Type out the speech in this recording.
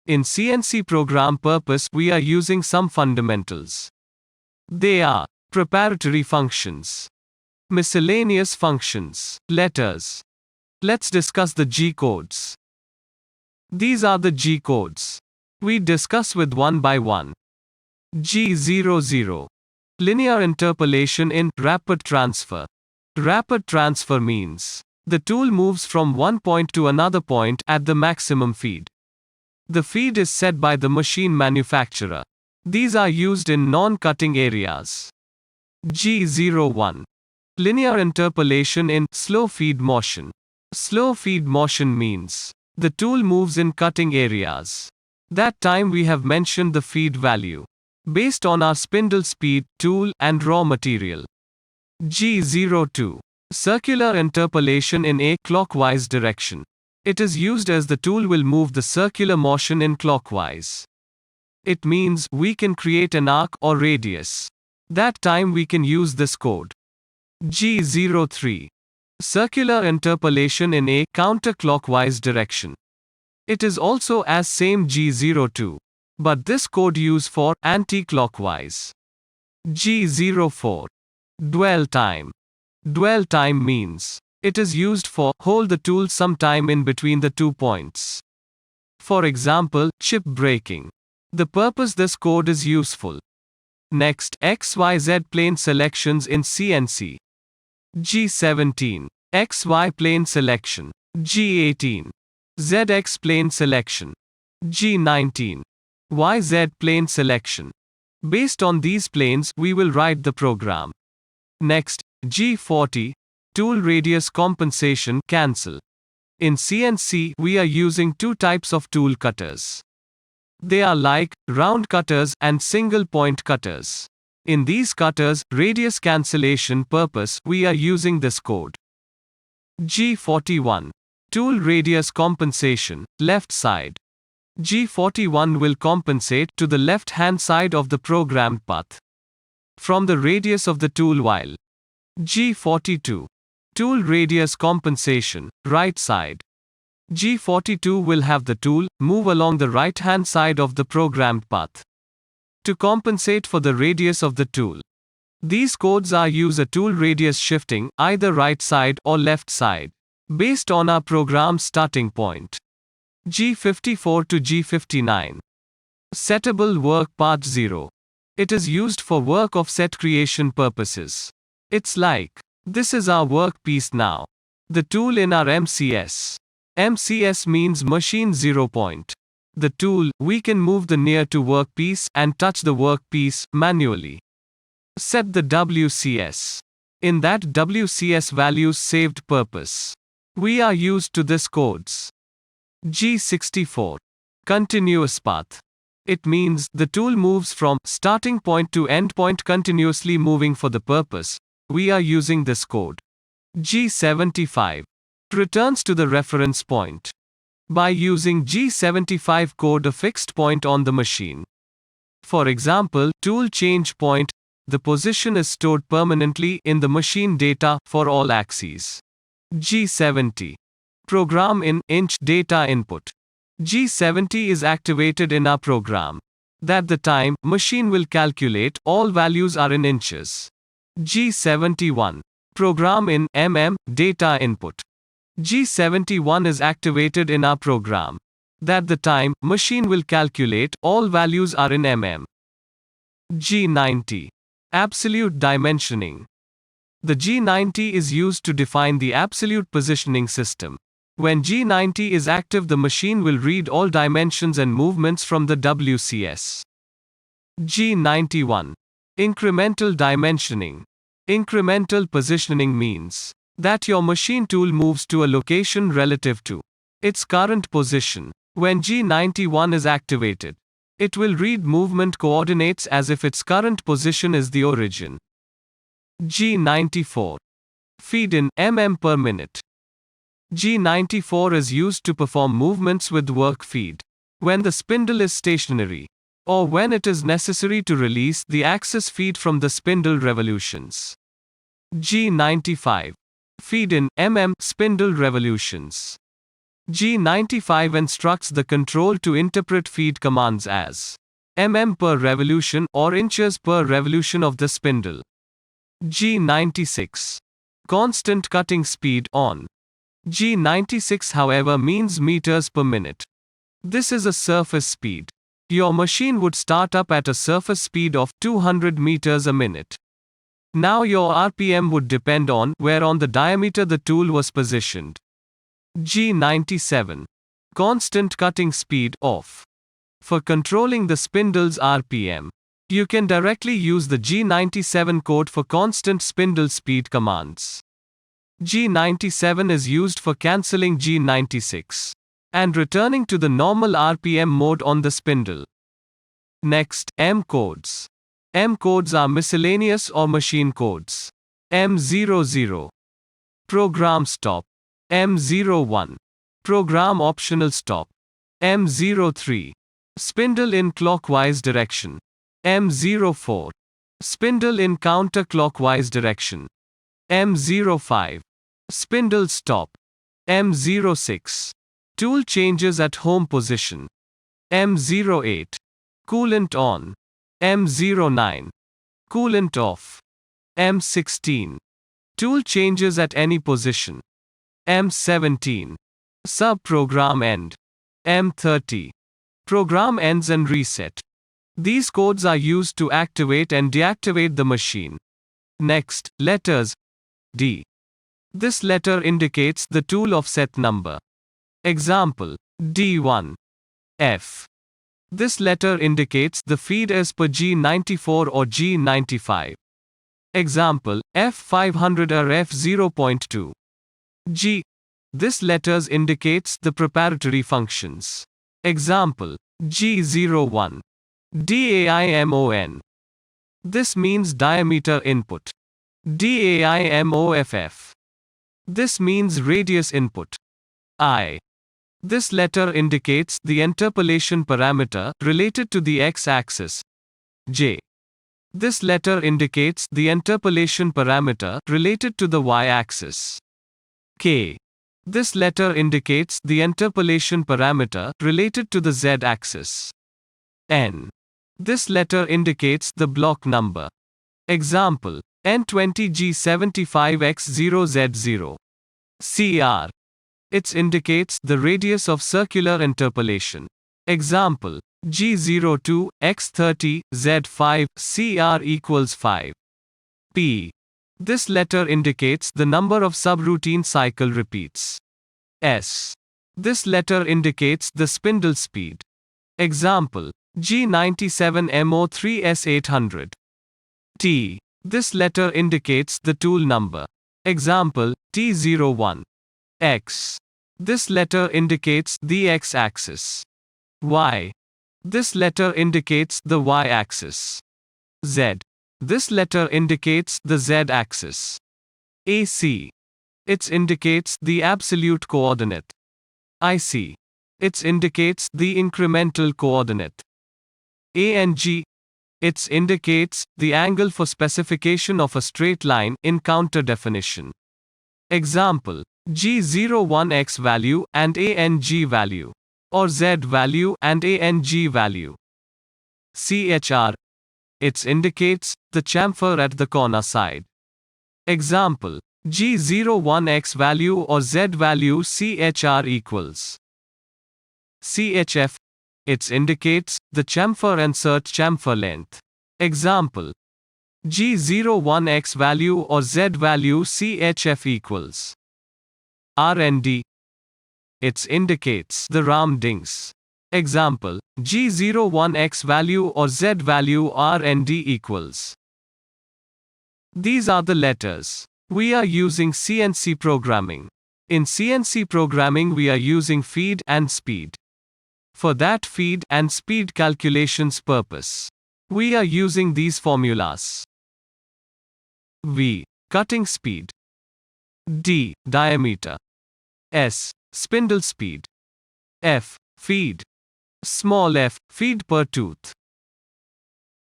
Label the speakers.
Speaker 1: In CNC program purpose, we are using some fundamentals. They are preparatory functions, miscellaneous functions, letters. Let's discuss the G codes. These are the G codes. We discuss with one by one. G00. Linear interpolation in rapid transfer. Rapid transfer means the tool moves from one point to another point at the maximum feed. The feed is set by the machine manufacturer. These are used in non-cutting areas. G01. Linear interpolation in slow feed motion. Slow feed motion means the tool moves in cutting areas. That time we have mentioned the feed value based on our spindle speed, tool, and raw material. G02. Circular interpolation in a clockwise direction. It is used as the tool will move the circular motion in clockwise. It means we can create an arc or radius. That time we can use this code. G03. Circular interpolation in a counterclockwise direction. It is also as same G02, but this code used for anti-clockwise. G04. Dwell time. Dwell time means it is used for hold the tool some time in between the 2 points. For example, chip breaking. The purpose this code is useful. Next, XYZ plane selections in CNC. G17. XY plane selection. G18. ZX plane selection. G19. YZ plane selection. Based on these planes, we will write the program. Next, G40. Tool radius compensation cancel. In CNC, we are using two types of tool cutters. They are like round cutters and single point cutters. In these cutters, radius cancellation purpose, we are using this code. G41. Tool radius compensation, left side. G41 will compensate to the left-hand side of the programmed path from the radius of the tool while. G42. Tool radius compensation, right side. G42 will have the tool move along the right-hand side of the programmed path to compensate for the radius of the tool. These codes are use a tool radius shifting either right side or left side based on our program starting point. G54 to G59. Settable work part 0. It is used for work offset creation purposes. It's like this is our workpiece now. The tool in our MCS. MCS means machine 0 point. The tool, we can move the near to workpiece and touch the workpiece manually. Set the WCS. In that WCS values saved purpose. We are used to this codes. G64. Continuous path. It means the tool moves from starting point to end point continuously moving for the purpose. We are using this code. G75. Returns to the reference point. By using G75 code a fixed point on the machine. For example, tool change point, the position is stored permanently in the machine data for all axes. G70. Program in inch data input. G70 is activated in our program. That the time machine will calculate all values are in inches. G71. Program in mm data input. G71 is activated in our program. That the time machine will calculate all values are in mm. G90. Absolute dimensioning. The G90 is used to define the absolute positioning system. When G90 is active, the machine will read all dimensions and movements from the WCS. G91. Incremental dimensioning. Incremental positioning means that your machine tool moves to a location relative to its current position. When G91 is activated, it will read movement coordinates as if its current position is the origin. G94. Feed in mm per minute. G94 is used to perform movements with work feed when the spindle is stationary or when it is necessary to release the axis feed from the spindle revolutions. G95. Feed in mm spindle revolutions. G95 instructs the control to interpret feed commands as mm per revolution or inches per revolution of the spindle. G96. Constant cutting speed on. G96 however means meters per minute. This is a surface speed. Your machine would start up at a surface speed of 200 meters a minute. Now your RPM would depend on where on the diameter the tool was positioned. G97. Constant cutting speed off. For controlling the spindle's RPM, you can directly use the G97 code for constant spindle speed commands. G97 is used for cancelling G96 and returning to the normal RPM mode on the spindle. Next, M codes. M codes are miscellaneous or machine codes. M00. Program stop. M01. Program optional stop. M03. Spindle in clockwise direction. M04. Spindle in counterclockwise direction. M05. Spindle stop. M06. Tool changes at home position. M08. Coolant on. M09. Coolant off. M16. Tool changes at any position. M17. Sub-program end. M30. Program ends and reset. These codes are used to activate and deactivate the machine. Next, letters. D. This letter indicates the tool offset number. Example, D1. F. This letter indicates the feed is per G94 or G95. Example, F500 or F0.2. G. This letters indicates the preparatory functions. Example, G01. DAIMON. This means diameter input. DAIMOFF. This means radius input. I. This letter indicates the interpolation parameter related to the x-axis. J. This letter indicates the interpolation parameter related to the y-axis. K. This letter indicates the interpolation parameter related to the z-axis. N. This letter indicates the block number. Example, N20G75X0Z0. CR. It indicates the radius of circular interpolation. Example, G02, X30, Z5, CR equals 5. P. This letter indicates the number of subroutine cycle repeats. S. This letter indicates the spindle speed. Example, G97MO3S800. T. This letter indicates the tool number. Example, T01. X. This letter indicates the x-axis. Y. This letter indicates the y-axis. Z. This letter indicates the z-axis. AC. It indicates the absolute coordinate. IC. It indicates the incremental coordinate. ANG. It indicates the angle for specification of a straight line in counter definition. Example, G01X value and ANG value, or Z value and ANG value. CHR. It indicates the chamfer at the corner side. Example, G01X value or Z value CHR equals. CHF. It indicates the chamfer and search chamfer length. Example, G01X value or Z value CHF equals. RND. It indicates the roundings. Example, G01X value or Z value RND equals. These are the letters. We are using CNC programming. In CNC programming we are using feed and speed. For that feed and speed calculations purpose, we are using these formulas. V. Cutting speed. D. Diameter. S. Spindle speed. F. Feed. Small f. Feed per tooth.